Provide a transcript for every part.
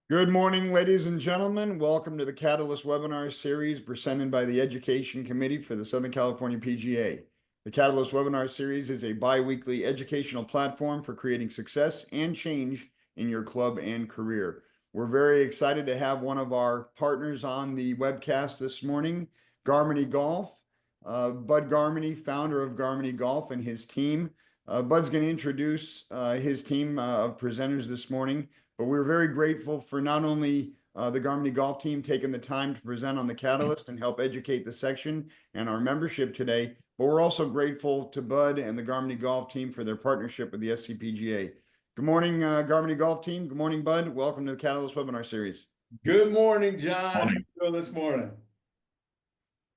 Good morning, ladies and gentlemen. Welcome to the Catalyst webinar series presented by the Education Committee for the Southern California PGA. The Catalyst webinar series is a bi-weekly educational platform for creating success and change in your club and career. We're very excited to have one of our partners on the webcast this morning, Garmany Golf. Bud Garmany, founder of Garmany Golf, and his team. Bud's going to introduce his team of presenters this morning. But we're very grateful for not only the Garmany Golf team taking the time to present on the Catalyst and help educate the section and our membership today, but we're also grateful to Bud and the Garmany Golf team for their partnership with the SCPGA. Good morning, Garmany Golf team. Good morning, Bud. Welcome to the Catalyst webinar series. Good morning, John. Morning. How are you doing this morning?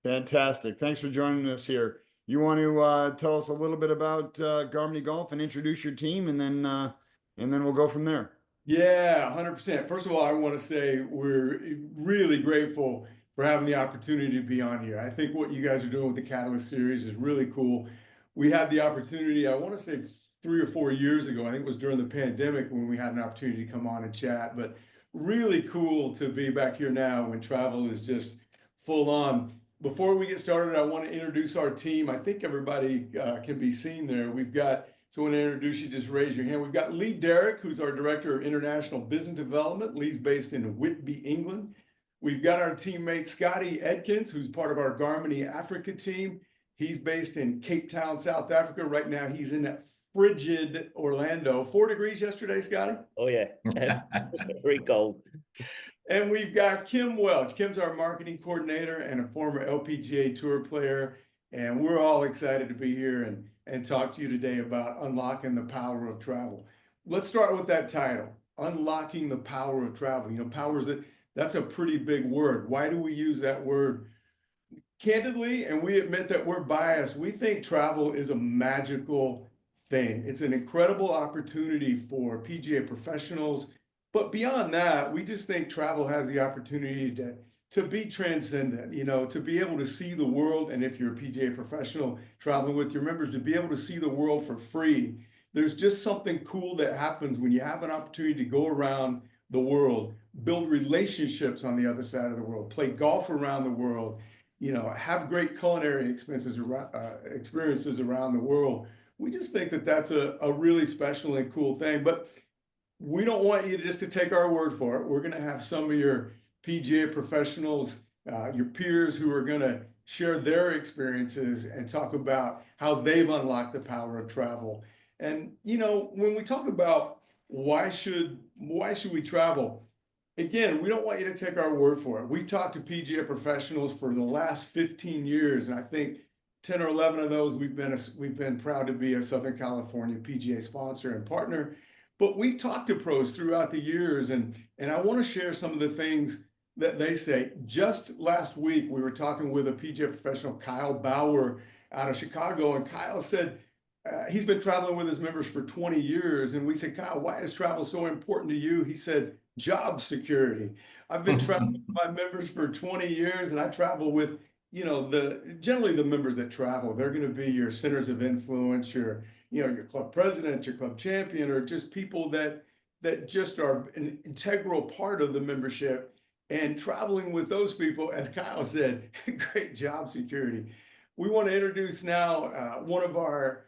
Fantastic. Thanks for joining us here. You want to tell us a little bit about Garmany Golf and introduce your team, and then we'll go from there. Yeah, 100%. First of all, I want to say we're really grateful for having the opportunity to be on here. I think what you guys are doing with the Catalyst series is really cool. We had the opportunity, I want to say 3 or 4 years ago, I think it was during the pandemic when we had an opportunity to come on and chat, but really cool to be back here now when travel is just full on. Before we get started, I want to introduce our team. I think everybody can be seen there. So when I introduce you, just raise your hand. We've got Lee Derrick, who's our Director of International Business Development. Lee's based in Whitby, England. We've got our teammate Scotty Edkins, who's part of our Garmany Africa team. He's based in Cape Town, South Africa. Right now, he's in that frigid Orlando. 4 degrees yesterday, Scotty? Oh, yeah. Very cold. And we've got Kim Welch. Kim's our marketing coordinator and a former LPGA Tour player. And we're all excited to be here and talk to you today about unlocking the power of travel. Let's start with that title, Unlocking the Power of Travel. You know, that's a pretty big word. Why do we use that word? Candidly, and we admit that we're biased, we think travel is a magical thing. It's an incredible opportunity for PGA professionals. But beyond that, we just think travel has the opportunity to be transcendent, you know, to be able to see the world. And if you're a PGA professional traveling with your members, to be able to see the world for free. There's just something cool that happens when you have an opportunity to go around the world, build relationships on the other side of the world, play golf around the world, you know, have great culinary experiences around the world. We just think that that's a really special and cool thing. But we don't want you just to take our word for it. We're going to have some of your PGA professionals, your peers who are going to share their experiences and talk about how they've unlocked the power of travel. And, you know, when we talk about why should we travel? Again, we don't want you to take our word for it. We've talked to PGA professionals for the last 15 years, and I think 10 or 11 of those we've been proud to be a Southern California PGA sponsor and partner. But we've talked to pros throughout the years, and I want to share some of the things that they say. Just last week, we were talking with a PGA professional, Kyle Bauer, out of Chicago, and Kyle said he's been traveling with his members for 20 years. And we said, Kyle, why is travel so important to you? He said, job security. I've been traveling with my members for 20 years, and I travel with, you know, generally the members that travel, they're going to be your centers of influence, your club president, your club champion, or just people that just are an integral part of the membership. And traveling with those people, as Kyle said, great job security. We want to introduce now one of our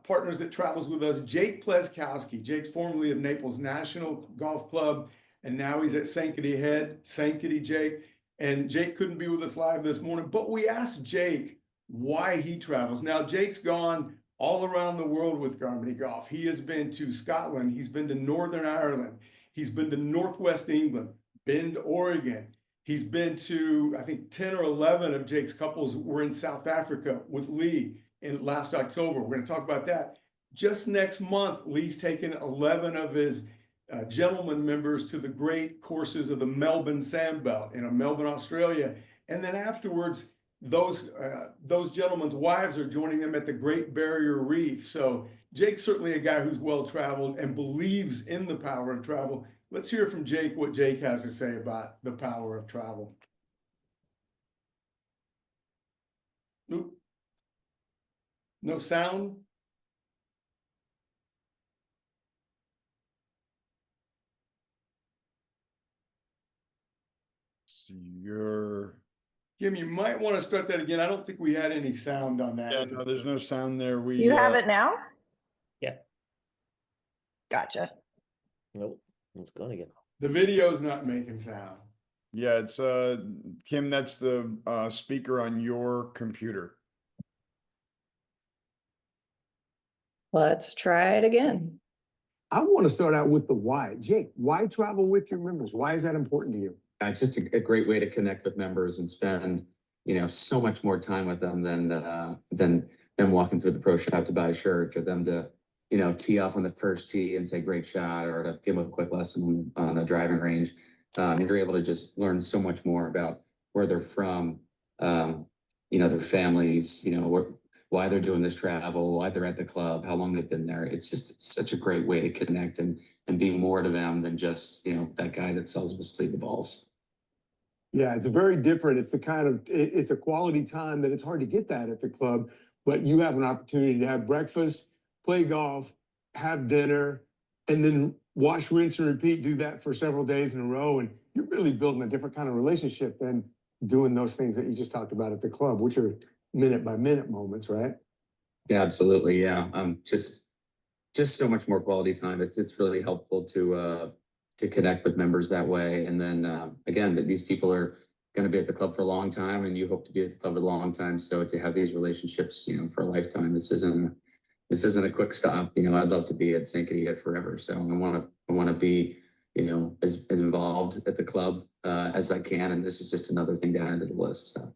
partners that travels with us, Jake Pleskowski. Jake's formerly of Naples National Golf Club, and now he's at Sankaty Head. Sankaty, Jake. And Jake couldn't be with us live this morning, but we asked Jake why he travels. Now, Jake's gone all around the world with Garmany Golf. He has been to Scotland. He's been to Northern Ireland. He's been to Northwest England, Bend, Oregon. He's been to, I think, 10 or 11 of Jake's couples were in South Africa with Lee in last October. We're going to talk about that. Just next month, Lee's taken 11 of his gentlemen members to the great courses of the Melbourne Sandbelt in Melbourne, Australia. And then afterwards, those gentlemen's wives are joining them at the Great Barrier Reef. So Jake's certainly a guy who's well-traveled and believes in the power of travel. Let's hear from Jake what Jake has to say about the power of travel. Oop. No sound? Your, Kim, you might want to start that again. I don't think we had any sound on that. yeah, no, there's no sound there. We, You have it now? Yeah. Gotcha. Nope, it's gone again. The video's not making sound. yeah, it's, Kim, that's the, speaker on your computer. Let's try it again. I want to start out with the why. Jake, why travel with your members? Why is that important to you? It's just a great way to connect with members and spend, so much more time with them than walking through the pro shop to buy a shirt, or them to, tee off on the first tee and say great shot, or to give them a quick lesson on the driving range. You're able to just learn so much more about where they're from, their families, why they're doing this travel, why they're at the club, how long they've been there. It's just such a great way to connect and be more to them than just, that guy that sells them sleeping balls. Yeah, it's very different. It's the kind of, it's a quality time that it's hard to get that at the club, but you have an opportunity to have breakfast, play golf, have dinner, and then wash, rinse, and repeat, do that for several days in a row. And you're really building a different kind of relationship than doing those things that you just talked about at the club, which are minute by minute moments, right? Yeah, absolutely. Yeah. Just so much more quality time. It's really helpful to connect with members that way. And then again, that these people are going to be at the club for a long time, and you hope to be at the club a long time. So to have these relationships, for a lifetime, this isn't a quick stop. I'd love to be at St. Kitty forever. So I want to be, as involved at the club as I can. And this is just another thing to add to the list. So.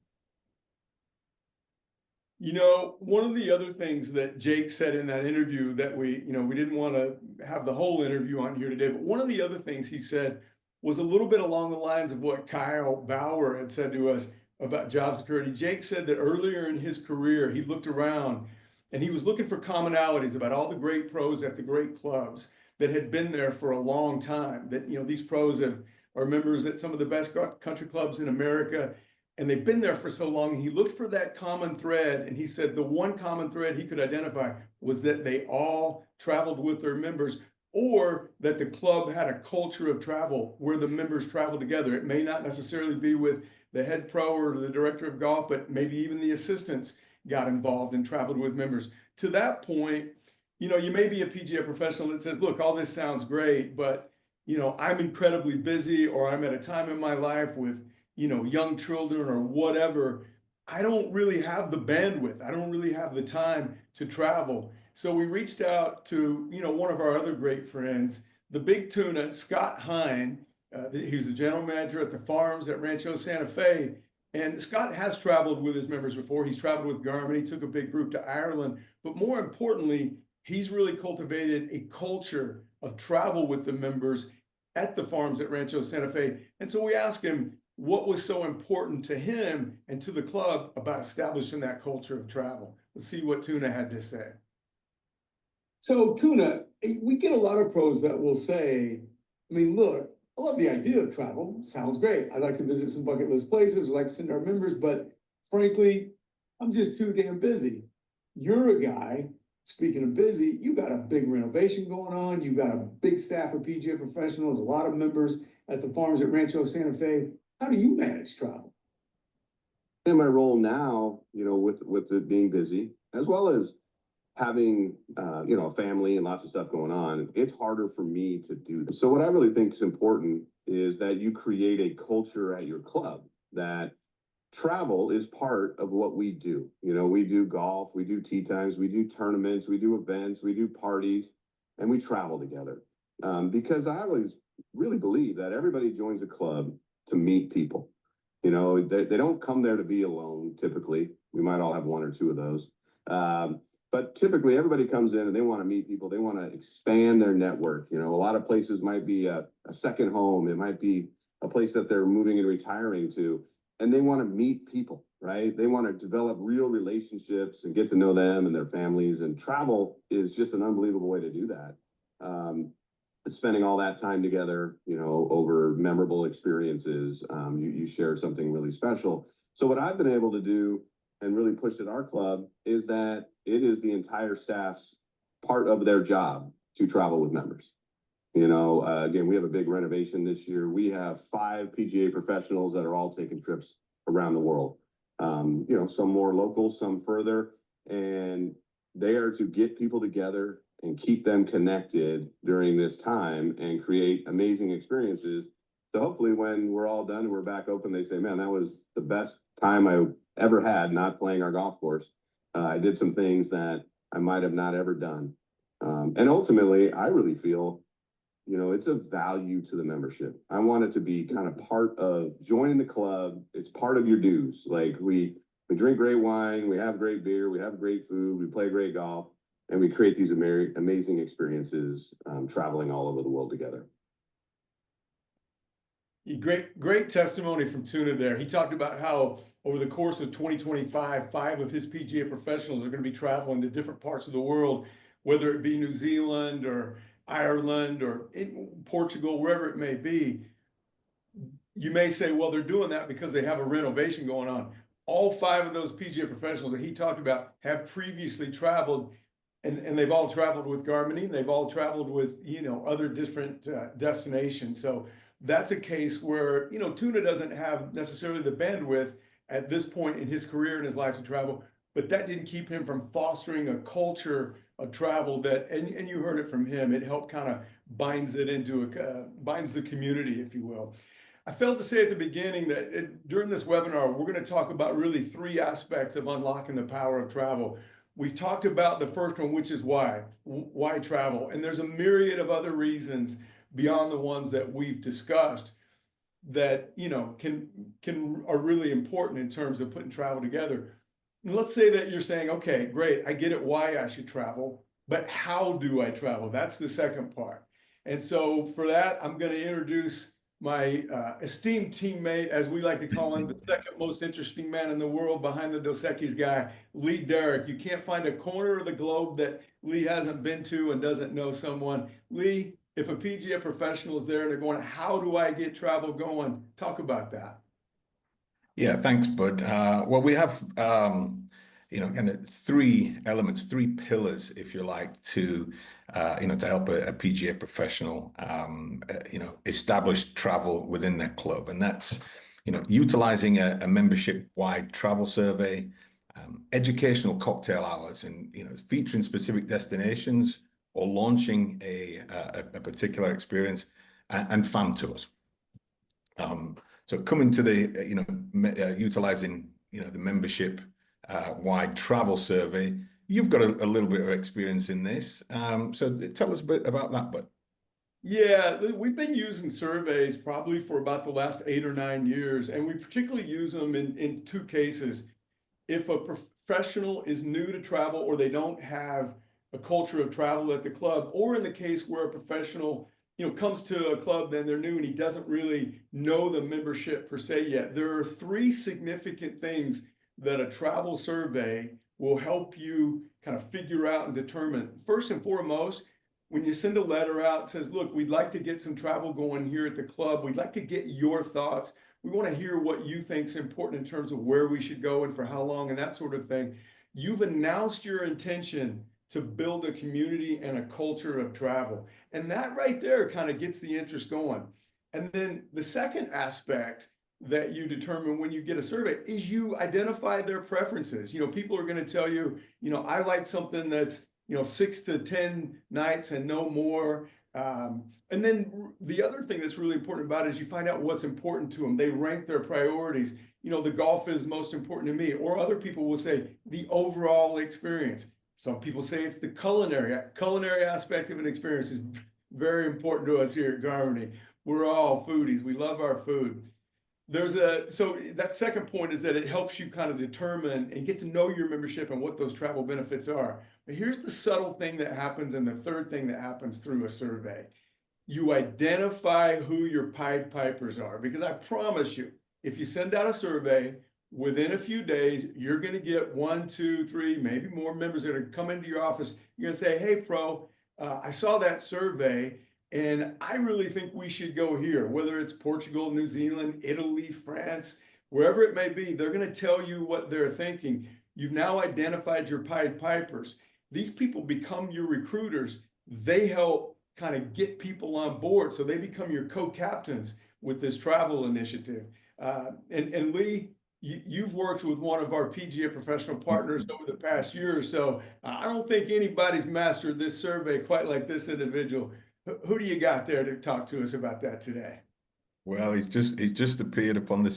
One of the other things that Jake said in that interview that we didn't want to have the whole interview on here today, but one of the other things he said was a little bit along the lines of what Kyle Bauer had said to us about job security. Jake said that earlier in his career, he looked around and he was looking for commonalities about all the great pros at the great clubs that had been there for a long time, that, these pros are members at some of the best country clubs in America. And they've been there for so long, and he looked for that common thread, and he said the one common thread he could identify was that they all traveled with their members, or that the club had a culture of travel where the members travel together. It may not necessarily be with the head pro or the director of golf, but maybe even the assistants got involved and traveled with members. To that point, you may be a PGA professional that says, look, all this sounds great, but, I'm incredibly busy, or I'm at a time in my life with young children or whatever. I don't really have the bandwidth. I don't really have the time to travel. So we reached out to, one of our other great friends, the big tuna, Scott Hine. He's the general manager at the farms at Rancho Santa Fe. And Scott has traveled with his members before. He's traveled with Garmany, took a big group to Ireland. But more importantly, he's really cultivated a culture of travel with the members at the farms at Rancho Santa Fe. And so we asked him, what was so important to him and to the club about establishing that culture of travel? Let's see what Tuna had to say. So Tuna, we get a lot of pros that will say, look, I love the idea of travel. Sounds great. I'd like to visit some bucket list places. We'd like to send our members, but frankly, I'm just too damn busy. You're a guy, speaking of busy, you got a big renovation going on. You got a big staff of PGA professionals, a lot of members at the farms at Rancho Santa Fe. How do you manage travel? In my role now, with it being busy, as well as having, a family and lots of stuff going on, it's harder for me to do this. So what I really think is important is that you create a culture at your club that travel is part of what we do. We do golf, we do tee times, we do tournaments, we do events, we do parties, and we travel together. Because I always really believe that everybody joins a club to meet people. They don't come there to be alone, typically. We might all have one or two of those. But typically everybody comes in and they want to meet people. They want to expand their network. A lot of places might be a second home. It might be a place that they're moving and retiring to, and they want to meet people, right? They want to develop real relationships and get to know them and their families. And travel is just an unbelievable way to do that. Spending all that time together, over memorable experiences, you share something really special. So what I've been able to do and really pushed at our club is that it is the entire staff's part of their job to travel with members. Again, we have a big renovation this year. We have 5 PGA professionals that are all taking trips around the world. Some more local, some further, and they are to get people together and keep them connected during this time and create amazing experiences. So hopefully when we're all done and we're back open, they say, man, that was the best time I ever had not playing our golf course. I did some things that I might have not ever done. And ultimately, I really feel, it's a value to the membership. I want it to be kind of part of joining the club. It's part of your dues. Like we drink great wine, we have great beer, we have great food, we play great golf, and we create these amazing experiences traveling all over the world together. Great testimony from Tuna there. He talked about how over the course of 2025, 5 of his PGA professionals are going to be traveling to different parts of the world, whether it be New Zealand or Ireland or in Portugal, wherever it may be. You may say, well, they're doing that because they have a renovation going on. All 5 of those PGA professionals that he talked about have previously traveled, and they've all traveled with Garmany, and they've all traveled with, other different destinations. So that's a case where, Tuna doesn't have necessarily the bandwidth at this point in his career and his life to travel, but that didn't keep him from fostering a culture of travel that, and you heard it from him, it helped kind of binds the community, if you will. I failed to say at the beginning that during this webinar, we're going to talk about really 3 aspects of unlocking the power of travel. We've talked about the first one, which is why travel. And there's a myriad of other reasons beyond the ones that we've discussed that, are really important in terms of putting travel together. And let's say that you're saying, okay, great, I get it why I should travel, but how do I travel? That's the second part. And so for that, I'm going to introduce my esteemed teammate, as we like to call him, the second most interesting man in the world behind the Dos Equis guy, Lee Derrick. You can't find a corner of the globe that Lee hasn't been to and doesn't know someone. Lee, if a PGA professional is there and they're going, how do I get travel going? Talk about that. Yeah, thanks, Bud. Well, we have, kind of 3 elements, 3 pillars, if you like, to help a PGA professional, establish travel within their club. And that's, utilizing a membership-wide travel survey, educational cocktail hours, and, featuring specific destinations or launching a particular experience, and fan tours. So coming to the, utilizing, the membership wide travel survey, you've got a little bit of experience in this. So tell us a bit about that, Bud. Yeah, we've been using surveys probably for about the last 8 or 9 years, and we particularly use them in 2 cases. If a professional is new to travel or they don't have a culture of travel at the club, or in the case where a professional comes to a club, then they're new and he doesn't really know the membership per se yet. There are 3 significant things that a travel survey will help you kind of figure out and determine. First and foremost, when you send a letter out that says, look, we'd like to get some travel going here at the club. We'd like to get your thoughts. We want to hear what you think is important in terms of where we should go and for how long and that sort of thing. You've announced your intention to build a community and a culture of travel. And that right there kind of gets the interest going. And then the second aspect that you determine when you get a survey is you identify their preferences. People are going to tell you, I like something that's, 6 to 10 nights and no more. And then the other thing that's really important about it is you find out what's important to them. They rank their priorities. The golf is most important to me. Or other people will say the overall experience. Some people say it's the culinary aspect of an experience is very important to us here at Garmany. We're all foodies. We love our food. So that second point is that it helps you kind of determine and get to know your membership and what those travel benefits are. But here's the subtle thing that happens, and the third thing that happens through a survey. You identify who your Pied Pipers are, because I promise you, if you send out a survey, within a few days, you're going to get 1, 2, 3, maybe more members that are going to come into your office. You're going to say, hey, pro, I saw that survey, and I really think we should go here, whether it's Portugal, New Zealand, Italy, France, wherever it may be. They're going to tell you what they're thinking. You've now identified your Pied Pipers. These people become your recruiters. They help kind of get people on board so they become your co-captains with this travel initiative. And Lee, you've worked with one of our PGA professional partners over the past year or so. I don't think anybody's mastered this survey quite like this individual. Who do you got there to talk to us about that today? Well, he's just appeared upon the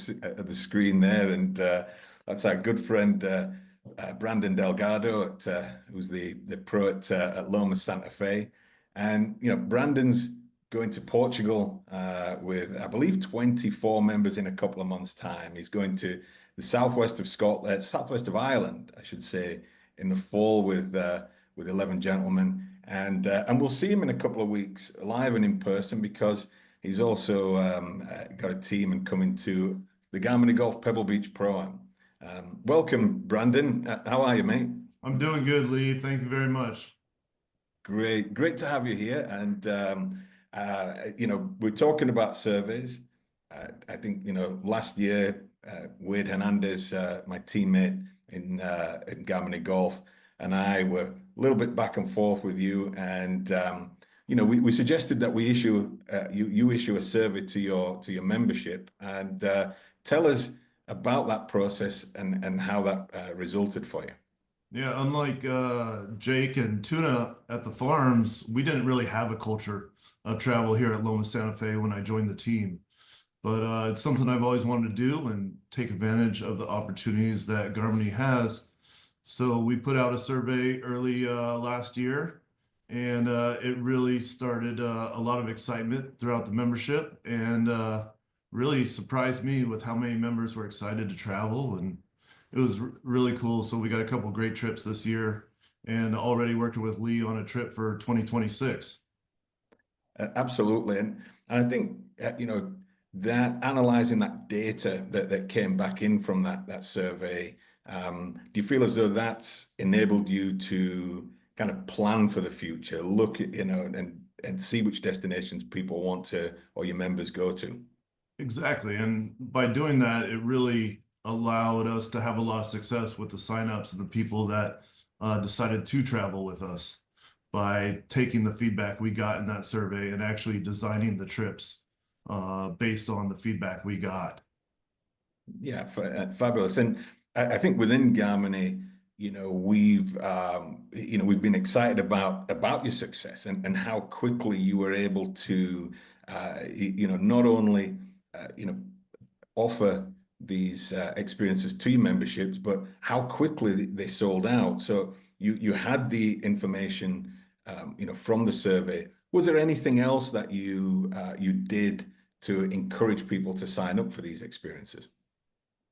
screen there, and that's our good friend Brandon Delgado, who's the pro at Loma Santa Fe, and Brandon's going to Portugal with, I believe, 24 members in a couple of months' time. He's going to the southwest of Scotland, southwest of Ireland, I should say, in the fall with 11 gentlemen, and we'll see him in a couple of weeks, live and in person, because he's also got a team and coming to the Garmany Golf Pebble Beach Pro-Am. Welcome, Brandon. How are you, mate? I'm doing good, Lee. Thank you very much. Great to have you here. And we're talking about surveys. I think last year, Wade Hernandez, my teammate in Garmany Golf, and I were a little bit back and forth with you, and we suggested that we issue you issue a survey to your membership, and tell us about that process and how that resulted for you. Yeah, unlike Jake and Tuna at the farms, we didn't really have a culture of travel here at Loma Santa Fe when I joined the team. But it's something I've always wanted to do and take advantage of the opportunities that Garmany has. So we put out a survey early last year, and it really started a lot of excitement throughout the membership, and really surprised me with how many members were excited to travel, and it was really cool. So we got a couple great trips this year, and already working with Lee on a trip for 2026. Absolutely, and I think that analyzing that data that came back in from that survey, do you feel as though that's enabled you to kind of plan for the future, look at and see which destinations people want to, or your members, go to? Exactly, and by doing that, it really allowed us to have a lot of success with the signups and the people that decided to travel with us by taking the feedback we got in that survey and actually designing the trips based on the feedback we got. Yeah, fabulous. And I think within Garmany, we've been excited about your success and how quickly you were able to not only offer these experiences to your memberships, but how quickly they sold out. So you had the information from the survey. Was there anything else that you did to encourage people to sign up for these experiences?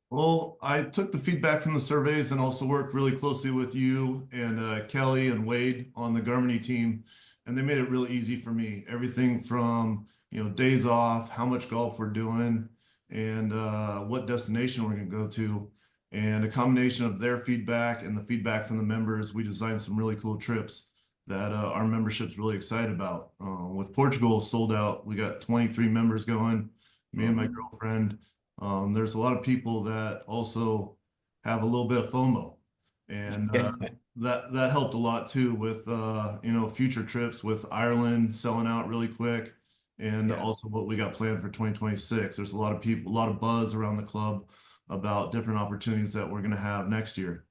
Well, I took the feedback from the surveys and also worked really closely with you and Kelly and Wade on the Garmany team, and they made it really easy for me. Everything from days off, how much golf we're doing, and what destination we're going to go to, and a combination of their feedback and the feedback from the members, we designed some really cool trips that our membership's really excited about. With Portugal sold out, we got 23 members going, me and my girlfriend. There's a lot of people that also have a little bit of FOMO, and that helped a lot too with future trips with Ireland selling out really quick, and also what we got planned for 2026. There's a lot of people, a lot of buzz around the club about different opportunities that we're going to have next year.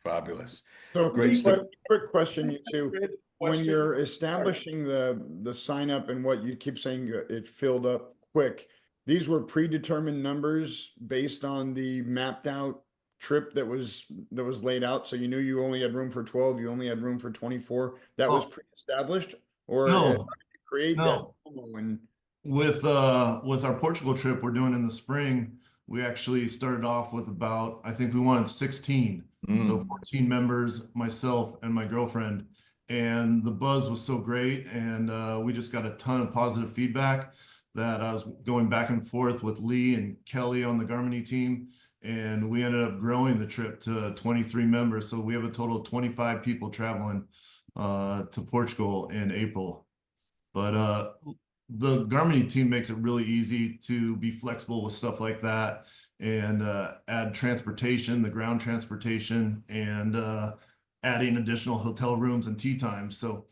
Fabulous. So Great stuff. quick question, you two. When you're establishing the sign up and what you keep saying it filled up quick, these were predetermined numbers based on the mapped out trip that was laid out. So you knew you only had room for 12, you only had room for 24. That was pre-established, or No, how did you create no. that? With our Portugal trip we're doing in the spring, we actually started off with about, I think we wanted 16. So 14 members, myself and my girlfriend, and the buzz was so great, and we just got a ton of positive feedback that I was going back and forth with Lee and Kelly on the Garmany team, and we ended up growing the trip to 23 members. So we have a total of 25 people traveling to Portugal in April. But the Garmany team makes it really easy to be flexible with stuff like that, and add transportation, the ground transportation, and adding additional hotel rooms and tee times. So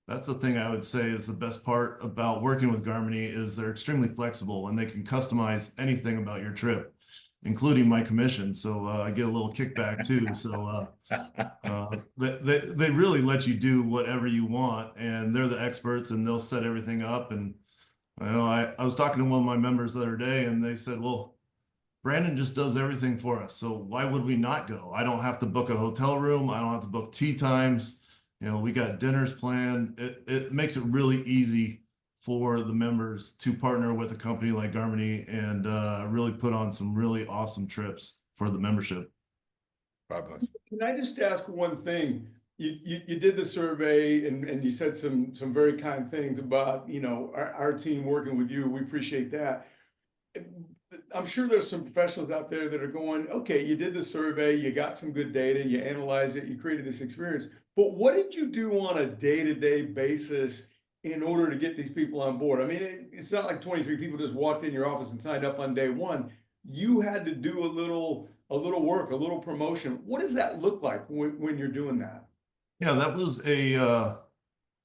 That's the thing I would say is the best part about working with Garmany is they're extremely flexible and they can customize anything about your trip, including my commission. So I get a little kickback too. So they really let you do whatever you want, and they're the experts and they'll set everything up. And I was talking to one of my members the other day and they said, well, Brandon just does everything for us. So why would we not go? I don't have to book a hotel room. I don't have to book tea times. We got dinners planned. It makes it really easy for the members to partner with a company like Garmany and really put on some really awesome trips for the membership. Fabulous. Can I just ask one thing? You did the survey and you said some very kind things about, our team working with you. We appreciate that. I'm sure there's some professionals out there that are going, okay, you did the survey, you got some good data, you analyzed it, you created this experience, but what did you do on a day-to-day basis in order to get these people on board? I mean, it's not like 23 people just walked in your office and signed up on day one. You had to do a little work, a little promotion. What does that look like when you're doing that? Yeah, that was a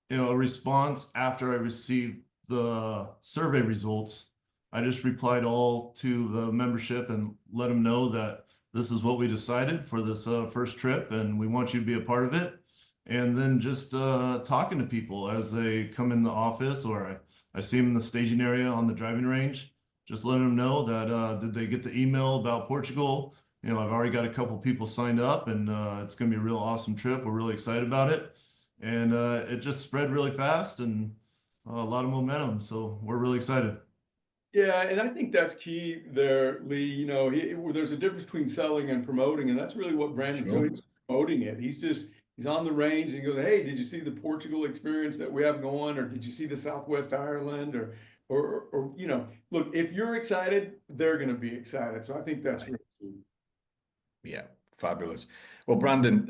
response after I received the survey results. I just replied all to the membership and let them know that this is what we decided for this first trip and we want you to be a part of it. And then just talking to people as they come in the office or I see them in the staging area on the driving range, just letting them know that did they get the email about Portugal? I've already got a couple people signed up and it's going to be a real awesome trip. We're really excited about it. And it just spread really fast and a lot of momentum. So we're really excited. Yeah, and I think that's key there, Lee. There's a difference between selling and promoting, and that's really what Brandon's doing, promoting it. He's on the range and he goes, hey, did you see the Portugal experience that we have going? Or did you see the Southwest Ireland? Or look, if you're excited, they're going to be excited. So I think that's really key. Yeah, fabulous. Well, Brandon,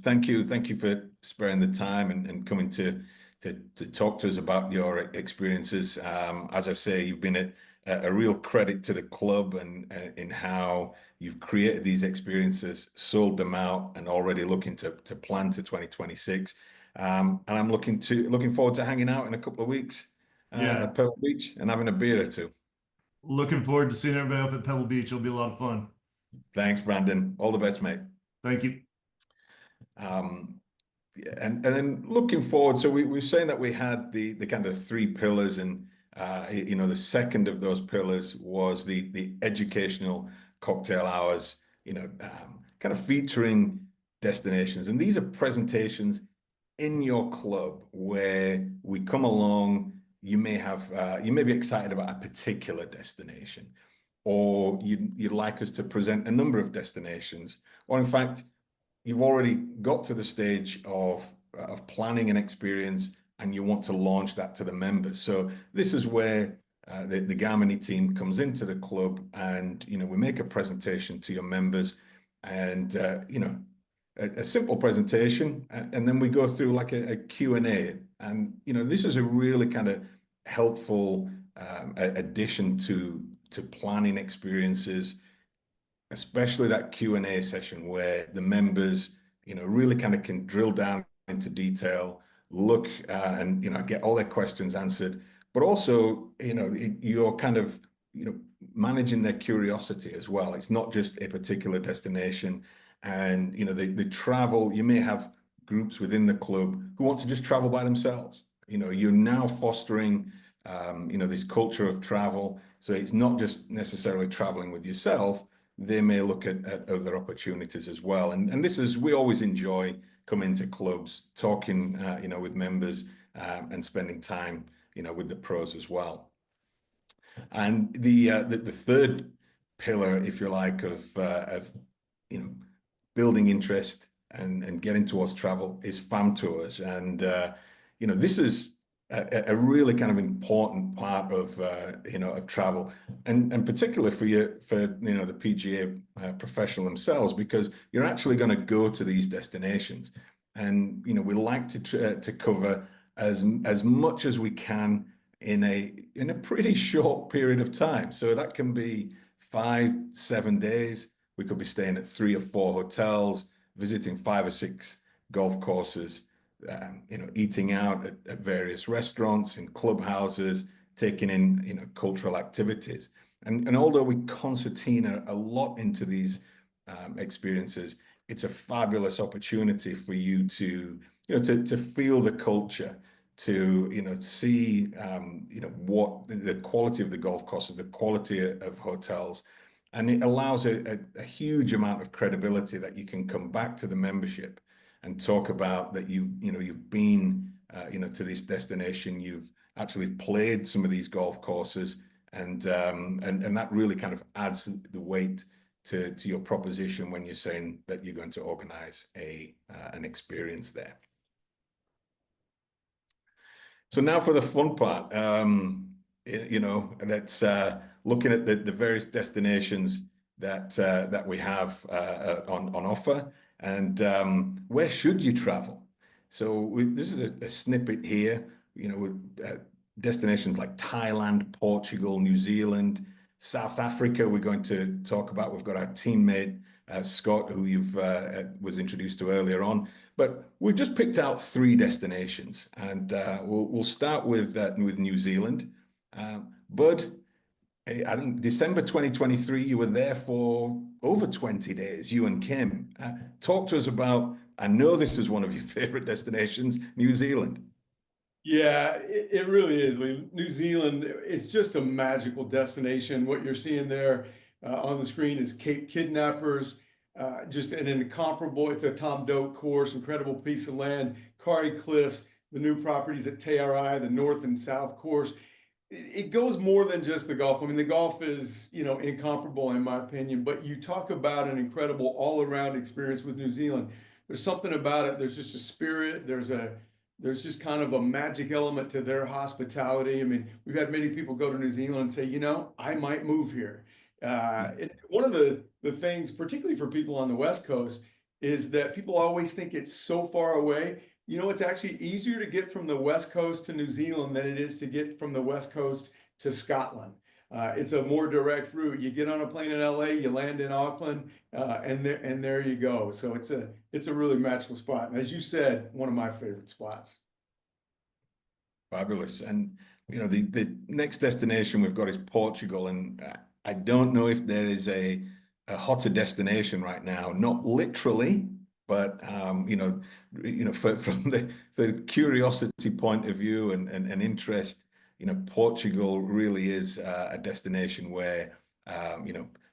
thank you for sparing the time and coming to talk to us about your experiences. As I say, you've been a real credit to the club and in how you've created these experiences, sold them out, and already looking to plan to 2026. And I'm looking forward to hanging out in a couple of weeks at Pebble Beach and having a beer or two. Looking forward to seeing everybody up at Pebble Beach. It'll be a lot of fun. Thanks, Brandon. All the best, mate. Thank you. And then looking forward, so we were saying that we had the kind of three pillars, and the second of those pillars was the educational cocktail hours, kind of featuring destinations. And these are presentations in your club where we come along. You may be excited about a particular destination, or you'd like us to present a number of destinations, or in fact, you've already got to the stage of planning an experience and you want to launch that to the members. So this is where the Garmany team comes into the club and, we make a presentation to your members and, a simple presentation. And then we go through like a Q&A. And, this is a really kind of helpful addition to planning experiences, especially that Q&A session where the members, really kind of can drill down into detail, look and, get all their questions answered, but also, you're kind of, managing their curiosity as well. It's not just a particular destination. And, the travel, you may have groups within the club who want to just travel by themselves. You're now fostering, this culture of travel. So it's not just necessarily traveling with yourself. They may look at other opportunities as well. And this is, we always enjoy coming to clubs, talking, with members and spending time, with the pros as well. And the third pillar, if you like, of building interest and getting towards travel is fam tours. And, this is a really kind of important part of of travel, and particularly for the PGA professional themselves, because you're actually going to go to these destinations, and we like to cover as much as we can in a pretty short period of time. So that can be 5-7 days. We could be staying at 3 or 4 hotels, visiting 5 or 6 golf courses. eating out at various restaurants, in clubhouses, taking in, cultural activities. And although we concertina a lot into these experiences, it's a fabulous opportunity for you to, to feel the culture, to, see, what the quality of the golf courses, the quality of hotels. And it allows a huge amount of credibility that you can come back to the membership and talk about that you've been, to this destination, you've actually played some of these golf courses, and that really kind of adds the weight to your proposition when you're saying that you're going to organize an experience there. So now for the fun part, that's looking at the various destinations that we have on offer, and where should you travel? So this is a snippet here, with destinations like Thailand, Portugal, New Zealand, South Africa. We're going to talk about. We've got our teammate Scott, who you've was introduced to earlier on. But we've just picked out 3 destinations, and we'll start with New Zealand. Bud, I think December 2023, you were there for over 20 days, you and Kim. Talk to us about, I know this is one of your favorite destinations, New Zealand. Yeah, it really is, Lee. New Zealand, it's just a magical destination. What you're seeing there on the screen is Cape Kidnappers, just an incomparable, it's a Tom Doak course, incredible piece of land, Kari Cliffs, the new properties at Te-Arai, the North and South course. It goes more than just the golf. I mean, the golf is, incomparable in my opinion, but you talk about an incredible all-around experience with New Zealand. There's something about it. There's just a spirit. There's just kind of a magic element to their hospitality. I mean, we've had many people go to New Zealand and say, I might move here. One of the things, particularly for people on the West Coast, is that people always think it's so far away. It's actually easier to get from the West Coast to New Zealand than it is to get from the West Coast to Scotland. It's a more direct route. You get on a plane in LA, you land in Auckland, and there you go. So it's a really magical spot. And as you said, one of my favorite spots. Fabulous. And the next destination we've got is Portugal, and I don't know if there is a hotter destination right now, not literally, but from the curiosity point of view and interest, Portugal really is a destination where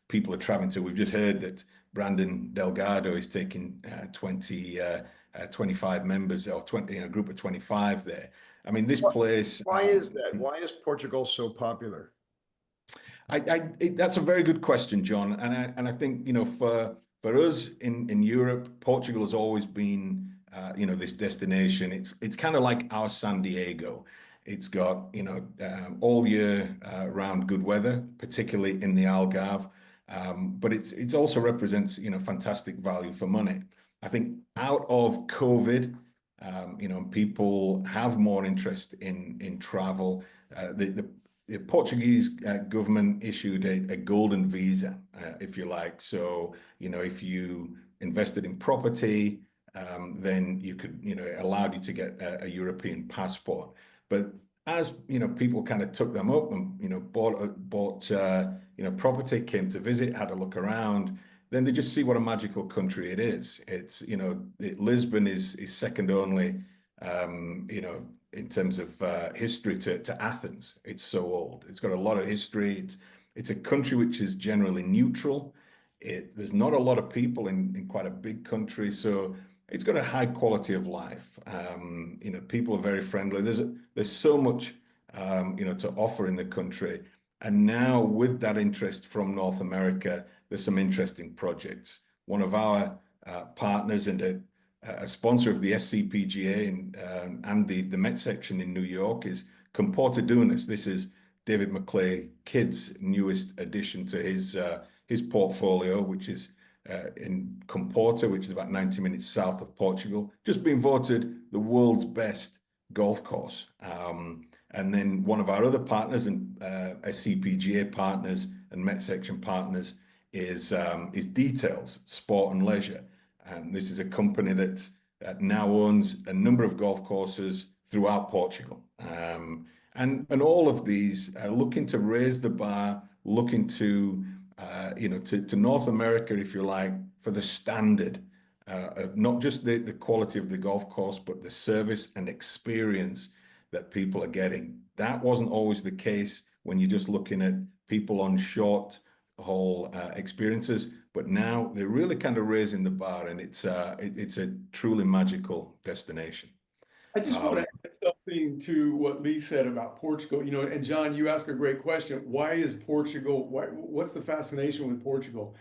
people are traveling to. We've just heard that Brandon Delgado is taking 25 members, or 20, a group of 25 there. I mean, this place. Why is that? Why is Portugal so popular? That's a very good question, John. And I think, for us in Europe, Portugal has always been, this destination. It's kind of like our San Diego. It's got, all year round good weather, particularly in the Algarve. But it's also represents, fantastic value for money. I think out of COVID, people have more interest in travel. The Portuguese government issued a golden visa, if you like. So, if you invested in property, then you could, it allowed you to get a European passport. But as, people kind of took them up and, bought property, came to visit, had a look around, then they just see what a magical country it is. It's, Lisbon is second only, in terms of history to Athens. It's so old. It's got a lot of history. It's a country which is generally neutral. There's not a lot of people in quite a big country, so it's got a high quality of life. People are very friendly. There's so much to offer in the country. And now with that interest from North America, there's some interesting projects. One of our partners and a sponsor of the SCPGA and the Met section in New York is Comporta Dunas. This is David McClay Kidd's newest addition to his portfolio, which is in Comporta, which is about 90 minutes south of Portugal, just been voted the world's best golf course. And then one of our other partners and SCPGA partners and Met section partners is Details Sport and Leisure. And this is a company that now owns a number of golf courses throughout Portugal. And all of these are looking to raise the bar, looking to, to North America, if you like, for the standard of not just the quality of the golf course, but the service and experience that people are getting. That wasn't always the case when you're just looking at people on short haul experiences, but now they're really kind of raising the bar, and it's a truly magical destination. I just want to add something to what Lee said about Portugal, and John, you asked a great question. Why is Portugal, what's the fascination with Portugal?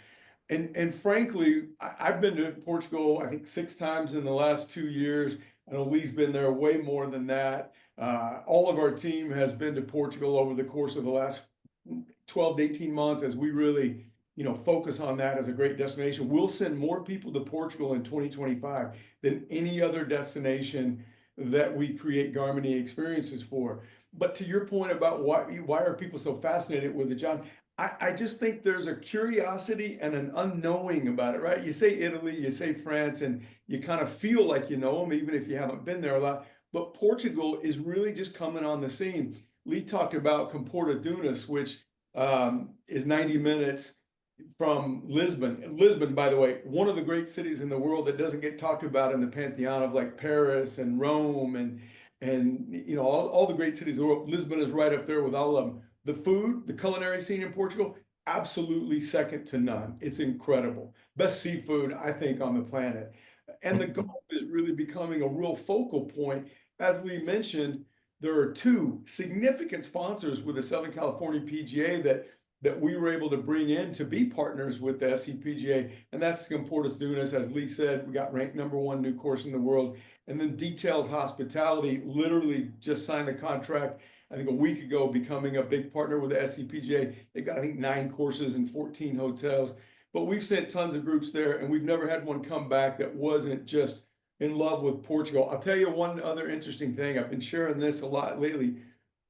And frankly, I've been to Portugal, I think 6 times in the last 2 years. I know Lee's been there way more than that. All of our team has been to Portugal over the course of the last 12 to 18 months as we really, focus on that as a great destination. We'll send more people to Portugal in 2025 than any other destination that we create Garmany experiences for. But to your point about why are people so fascinated with it, John, I just think there's a curiosity and an unknowing about it, right? You say Italy, you say France, and you kind of feel like you know them, even if you haven't been there a lot. But Portugal is really just coming on the scene. Lee talked about Comporta Dunas, which is 90 minutes from Lisbon. Lisbon, by the way, one of the great cities in the world that doesn't get talked about in the pantheon of like Paris and Rome and all the great cities of the world. Lisbon is right up there with all of them. The food, the culinary scene in Portugal, absolutely second to none. It's incredible. Best seafood, I think, on the planet. And the golf is really becoming a real focal point. As Lee mentioned, there are 2 significant sponsors with the Southern California PGA that we were able to bring in to be partners with the SCPGA, and that's Comporta Dunas. As Lee said, we got ranked #1 new course in the world. And then Details Hospitality literally just signed the contract, I think a week ago, becoming a big partner with the SCPGA. They've got, I think, 9 courses and 14 hotels. But we've sent tons of groups there, and we've never had one come back that wasn't just in love with Portugal. I'll tell you one other interesting thing. I've been sharing this a lot lately.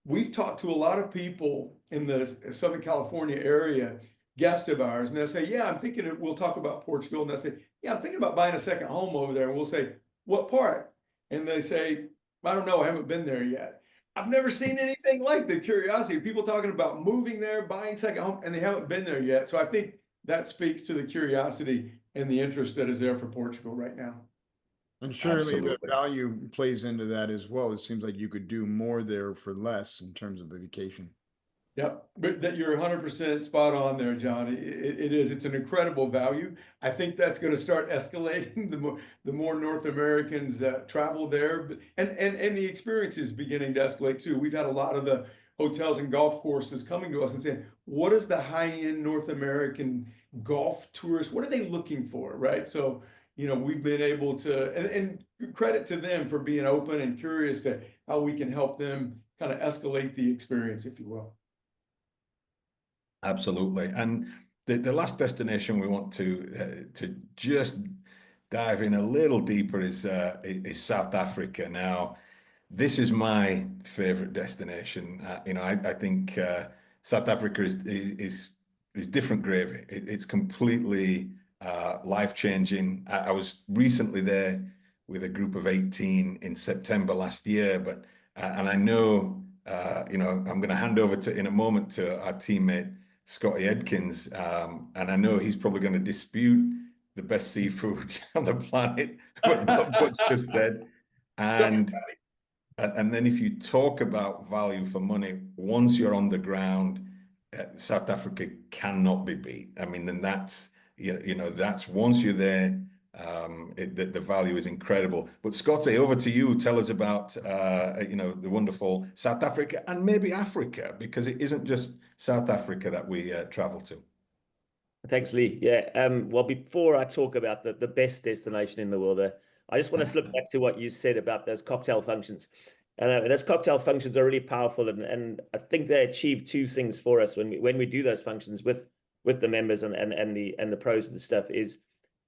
We've talked to a lot of people in the Southern California area, guests of ours, and they'll say, yeah, I'm thinking we'll talk about Portugal. And they'll say, yeah, I'm thinking about buying a second home over there. And we'll say, what part? And they say, I don't know, I haven't been there yet. I've never seen anything like the curiosity. People talking about moving there, buying second home, and they haven't been there yet. So I think that speaks to the curiosity and the interest that is there for Portugal right now. And surely the Absolutely. value plays into that as well. It seems like you could do more there for less in terms of a vacation. Yep, but that you're 100% spot on there, John. It is. It's an incredible value. I think that's going to start escalating the more North Americans travel there, and the experience is beginning to escalate too. We've had a lot of the hotels and golf courses coming to us and saying, "What is the high-end North American golf tourist? What are they looking for?" Right? So we've been able to, and credit to them for being open and curious to how we can help them kind of escalate the experience, if you will. Absolutely. And the last destination we want to just dive in a little deeper is South Africa. Now, this is my favorite destination. I think South Africa is different gravy. It's completely life-changing. I was recently there with a group of 18 in September last year, but and I know I'm going to hand over in a moment to our teammate Scotty Edkins, and I know he's probably going to dispute the best seafood on the planet, what's just said. And then if you talk about value for money, once you're on the ground, South Africa cannot be beat. I mean, then that's that's once you're there, the value is incredible. But Scotty, over to you. Tell us about the wonderful South Africa and maybe Africa, because it isn't just South Africa that we travel to. Thanks, Lee. Yeah. Well, before I talk about the best destination in the world, I just want to flip back to what you said about those cocktail functions. And those cocktail functions are really powerful, and I think they achieve 2 things for us when we do those functions with the members and the pros and the stuff. Is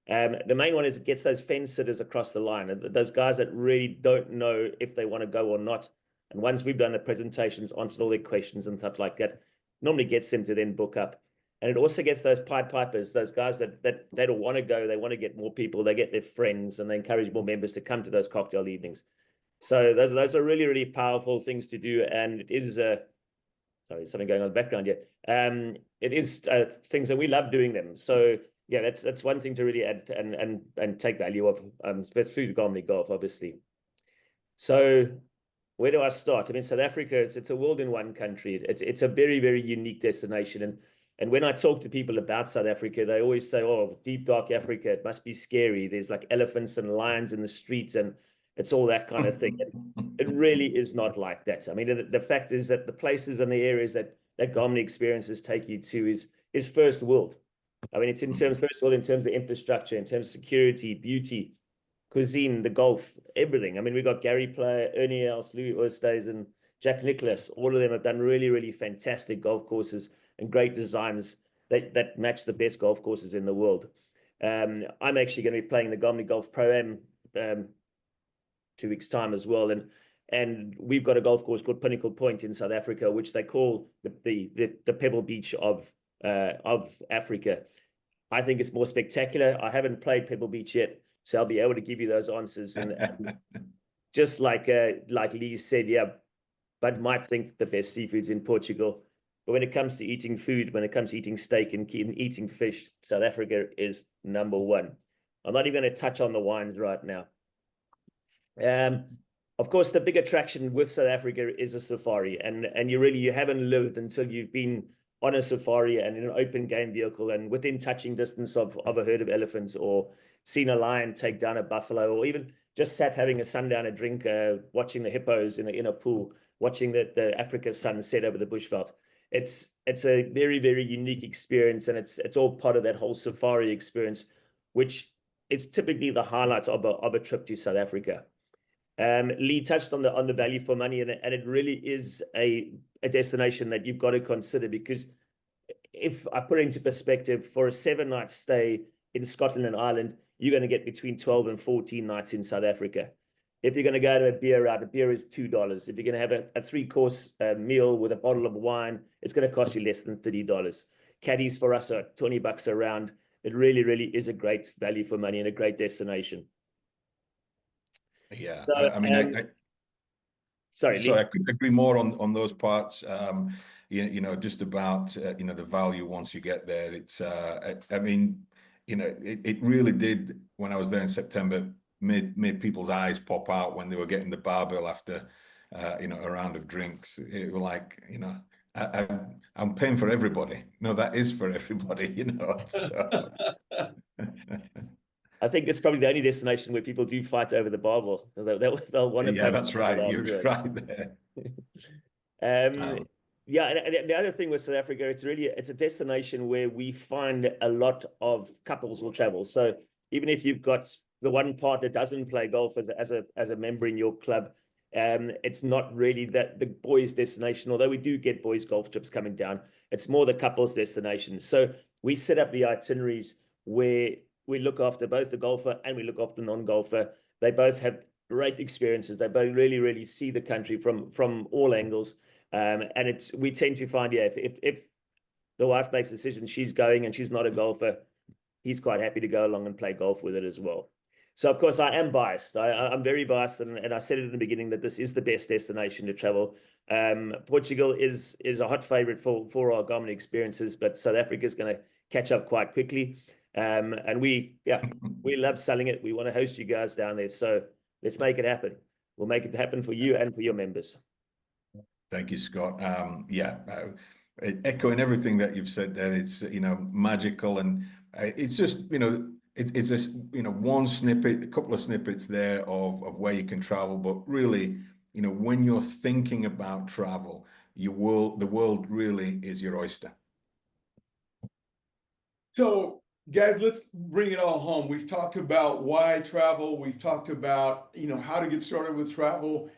the main one is it gets those fence sitters across the line, and those guys that really don't know if they want to go or not. And once we've done the presentations, answered all their questions and stuff like that, normally gets them to then book up. And it also gets those Pied Pipers, those guys that they don't want to go, they want to get more people, they get their friends, and they encourage more members to come to those cocktail evenings. So those are really, really powerful things to do. And it is sorry, something going on in the background here. It is things that we love doing them. So yeah, that's one thing to really add and take value of, through the Garmany Golf, obviously. So where do I start? I mean, South Africa, it's a world in one country. It's a very, very unique destination. And when I talk to people about South Africa, they always say, oh, deep, dark Africa, it must be scary. There's like elephants and lions in the streets, and it's all that kind of thing. It really is not like that. I mean, the fact is that the places and the areas that Garmany experiences take you to is first world. I mean, it's first world in terms of infrastructure, in terms of security, beauty, cuisine, the golf, everything. I mean, we got Gary Player, Ernie Els, Louis Oosthuizen, Jack Nicklaus. All of them have done really, really fantastic golf courses and great designs that match the best golf courses in the world. I'm actually going to be playing the Garmany Golf Pro-Am 2 weeks' time as well. And we've got a golf course called Pinnacle Point in South Africa, which they call the Pebble Beach of Africa. I think it's more spectacular. I haven't played Pebble Beach yet, so I'll be able to give you those answers. And just like Lee said, yeah, but might think the best seafood's in Portugal. But when it comes to eating food, when it comes to eating steak and eating fish, South Africa is number one. I'm not even going to touch on the wines right now. Of course, the big attraction with South Africa is a safari, and you haven't lived until you've been on a safari and in an open game vehicle and within touching distance of a herd of elephants, or seen a lion take down a buffalo, or even just sat having a sundowner drink, watching the hippos in a pool, watching the Africa sun set over the bushveld. It's a very, very unique experience, and it's all part of that whole safari experience, which is typically the highlights of a trip to South Africa. Lee touched on the value for money, and it really is a destination that you've got to consider, because if I put it into perspective, for a 7-night stay in Scotland and Ireland, you're going to get between 12 and 14 nights in South Africa. If you're going to go to a beer out, a beer is $2. If you're going to have a 3-course meal with a bottle of wine, it's going to cost you less than $30. Caddies for us are $20 a round. It really, really is a great value for money and a great destination. Yeah, So, I mean, sorry, I couldn't agree more on those parts. You know, just about you know, the value once you get there. It's I mean, you know, it really did, when I was there in September, made people's eyes pop out when they were getting the bar bill after you know, a round of drinks. It was like, you know, I'm paying for everybody. No, that is for everybody, you know. So. I think it's probably the only destination where people do fight over the barbell. They'll want to. Yeah, that's right. You're right there. Yeah, and the other thing with South Africa, it's a destination where we find a lot of couples will travel. So even if you've got the one partner doesn't play golf as a member in your club, it's not really the boys' destination. Although we do get boys' golf trips coming down, it's more the couples' destination. So we set up the itineraries where we look after both the golfer and we look after the non-golfer. They both have great experiences. They both really, really see the country from all angles. And we tend to find, yeah, if the wife makes a decision, she's going and she's not a golfer, he's quite happy to go along and play golf with it as well. So, of course, I am biased. I'm very biased, and I said it in the beginning that this is the best destination to travel. Portugal is a hot favorite for our Garmany experiences, but South Africa is going to catch up quite quickly. And we love selling it. We want to host you guys down there. So let's make it happen. We'll make it happen for you and for your members. Thank you, Scott. Echoing everything that you've said there, it's, you know, magical, and it's just, you know, it's just, you know, one snippet, a couple of snippets there of where you can travel, but really, you know, when you're thinking about travel, the world really is your oyster. So, guys, let's bring it all home. We've talked about why travel. We've talked about, you know, how to get started with travel,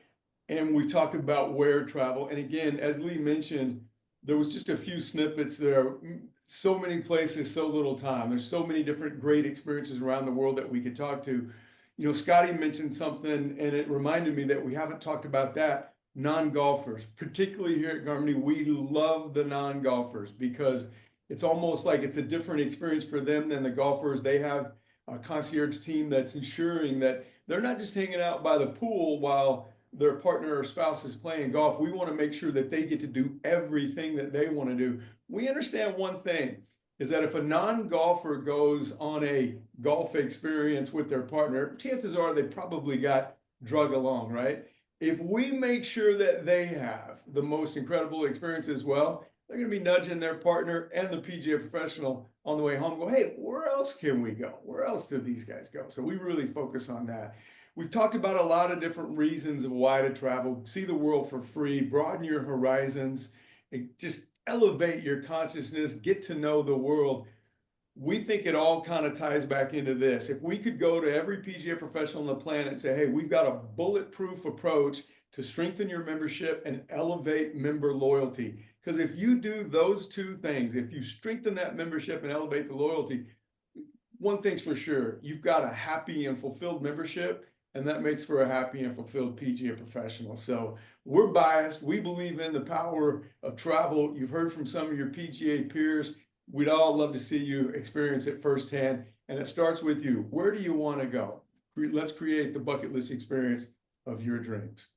and we've talked about where travel. And again, as Lee mentioned, there was just a few snippets. There are so many places, so little time. There's so many different great experiences around the world that we could talk to. You know, Scotty mentioned something, and it reminded me that we haven't talked about that. Non-golfers, particularly here at Garmany, we love the non-golfers, because It's almost like it's a different experience for them than the golfers. They have a concierge team that's ensuring that they're not just hanging out by the pool while their partner or spouse is playing golf. We want to make sure that they get to do everything that they want to do. We understand one thing is that if a non-golfer goes on a golf experience with their partner, chances are they probably got drug along, right? If we make sure that they have the most incredible experience as well, they're going to be nudging their partner and the PGA professional on the way home, go, hey, where else can we go? Where else do these guys go? So we really focus on that. We've talked about a lot of different reasons of why to travel, see the world for free, broaden your horizons, and just elevate your consciousness, get to know the world. We think it all kind of ties back into this. If we could go to every PGA professional on the planet and say, hey, we've got a bulletproof approach to strengthen your membership and elevate member loyalty. Because if you do those two things, if you strengthen that membership and elevate the loyalty, one thing's for sure, you've got a happy and fulfilled membership, and that makes for a happy and fulfilled PGA professional. So we're biased. We believe in the power of travel. You've heard from some of your PGA peers. We'd all love to see you experience it firsthand. And it starts with you. Where do you want to go? Let's create the bucket list experience of your dreams.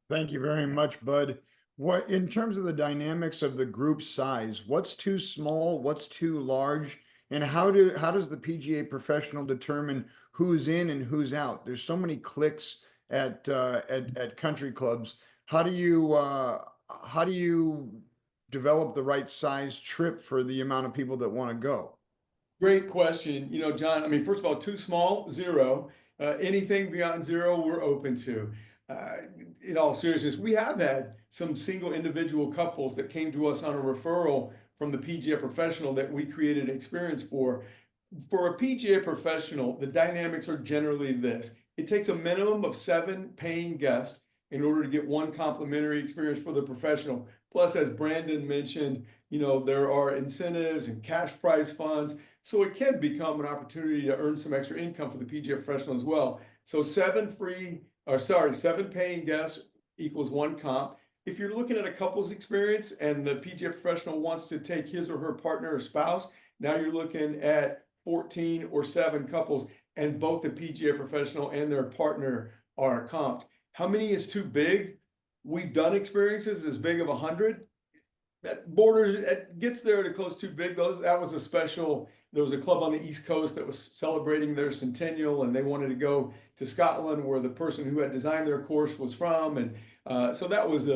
Thank you very much, Bud. What, in terms of the dynamics of the group size, what's too small, what's too large, and how does the PGA professional determine who's in and who's out? There's so many cliques at country clubs. How do you develop the right size trip for the amount of people that want to go? Great question. You know, John, I mean, first of all, too small, zero. Anything beyond zero, we're open to. In all seriousness, we have had some single individual couples that came to us on a referral from the PGA professional that we created an experience for. For a PGA professional, the dynamics are generally this. It takes a minimum of 7 paying guests in order to get 1 complimentary experience for the professional. Plus, as Brandon mentioned, you know, there are incentives and cash prize funds. So it can become an opportunity to earn some extra income for the PGA professional as well. So 7 paying guests equals 1 comp. If you're looking at a couple's experience and the PGA professional wants to take his or her partner or spouse, now you're looking at 14 or 7 couples, and both the PGA professional and their partner are comped. How many is too big? We've done experiences as big of 100. That borders, it gets there to close too big. That was a special. There was a club on the East Coast that was celebrating their centennial, and they wanted to go to Scotland, where the person who had designed their course was from, and so that was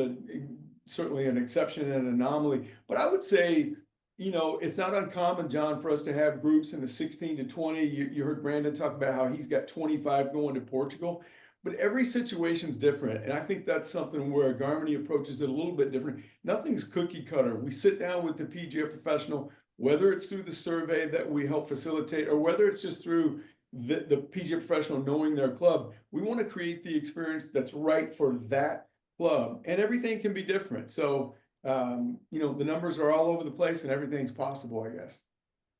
certainly an exception and an anomaly. But I would say, you know, it's not uncommon, John, for us to have groups in the 16 to 20. You heard Brandon talk about how he's got 25 going to Portugal. But every situation's different. And I think that's something where Garmany approaches it a little bit different. Nothing's cookie cutter. We sit down with the PGA professional, whether it's through the survey that we help facilitate or whether it's just through the PGA professional knowing their club. We want to create the experience that's right for that club. And everything can be different. So, you know, the numbers are all over the place and everything's possible, I guess.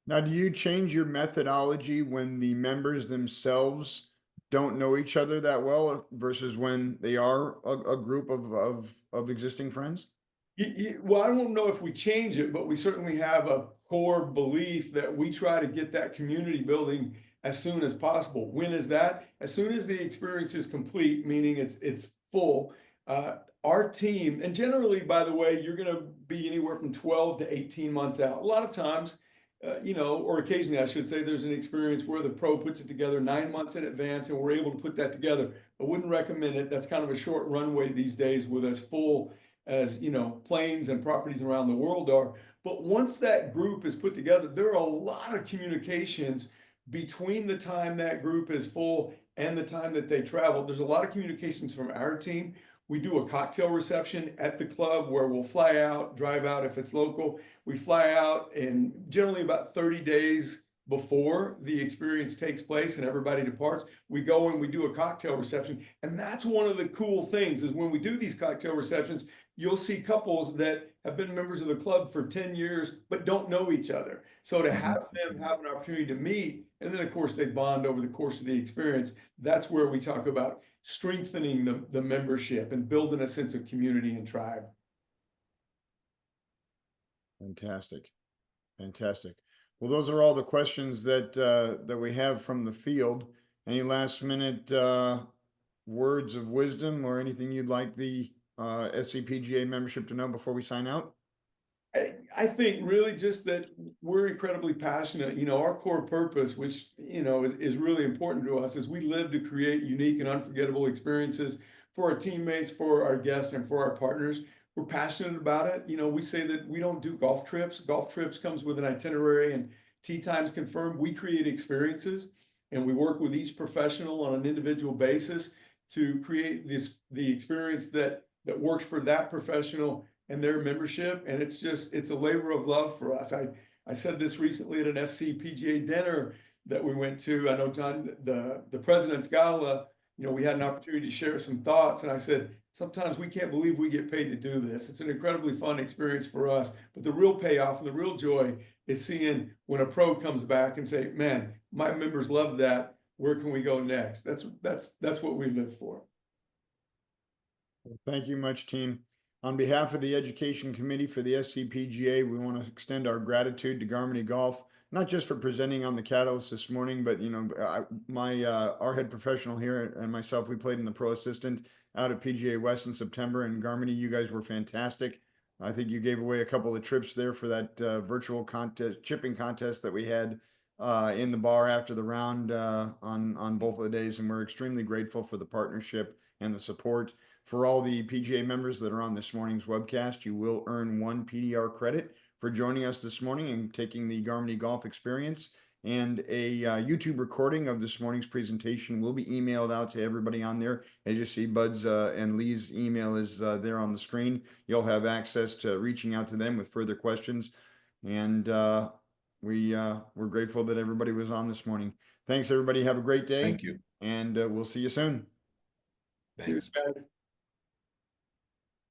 Now, do you change your methodology when the members themselves don't know each other that well versus when they are a group of existing friends? Well, I don't know if we change it, but we certainly have a core belief that we try to get that community building as soon as possible. When is that? As soon as the experience is complete, meaning it's full. Our team, and generally, by the way, you're going to be anywhere from 12 to 18 months out. A lot of times, you know, or occasionally I should say, there's an experience where the pro puts it together 9 months in advance and we're able to put that together. I wouldn't recommend it. That's kind of a short runway these days with as full as, you know, planes and properties around the world are. But once that group is put together, there are a lot of communications between the time that group is full and the time that they travel. There's a lot of communications from our team. We do a cocktail reception at the club where we'll fly out, drive out if it's local. We fly out, and generally about 30 days before the experience takes place and everybody departs, we go and we do a cocktail reception. And that's one of the cool things is when we do these cocktail receptions, you'll see couples that have been members of the club for 10 years, but don't know each other. So to have them have an opportunity to meet, and then of course they bond over the course of the experience, that's where we talk about strengthening the membership and building a sense of community and tribe. Fantastic. Fantastic. Well, those are all the questions that we have from the field. Any last minute words of wisdom or anything you'd like the SCPGA membership to know before we sign out? I think really just that we're incredibly passionate. You know, our core purpose, which, you know, is really important to us, is we live to create unique and unforgettable experiences for our teammates, for our guests, and for our partners. We're passionate about it. You know, we say that we don't do golf trips. Golf trips comes with an itinerary and tee times confirmed. We create experiences, and we work with each professional on an individual basis to create the experience that works for that professional and their membership. And it's a labor of love for us. I said this recently at an SCPGA dinner that we went to. I know John, the President's Gala, you know, we had an opportunity to share some thoughts, and I said, sometimes we can't believe we get paid to do this. It's an incredibly fun experience for us, but the real payoff and the real joy is seeing when a pro comes back and say, man, my members love that. Where can we go next? That's what we live for. Thank you much, team. On behalf of the Education Committee for the SCPGA, we want to extend our gratitude to Garmany Golf, not just for presenting on the Catalyst this morning, but, you know, our head professional here and myself, we played in the Pro Assistant out at PGA West in September, and Garmany, you guys were fantastic. I think you gave away a couple of trips there for that virtual contest, chipping contest that we had in the bar after the round on both of the days, and we're extremely grateful for the partnership and the support. For all the PGA members that are on this morning's webcast, you will earn 1 PDR credit for joining us this morning and taking the Garmany Golf experience. And a YouTube recording of this morning's presentation will be emailed out to everybody on there. As you see, Bud's and Lee's email is there on the screen. You'll have access to reaching out to them with further questions. And we're grateful that everybody was on this morning. Thanks, everybody. Have a great day. Thank you. And we'll see you soon. Thanks. Cheers, guys.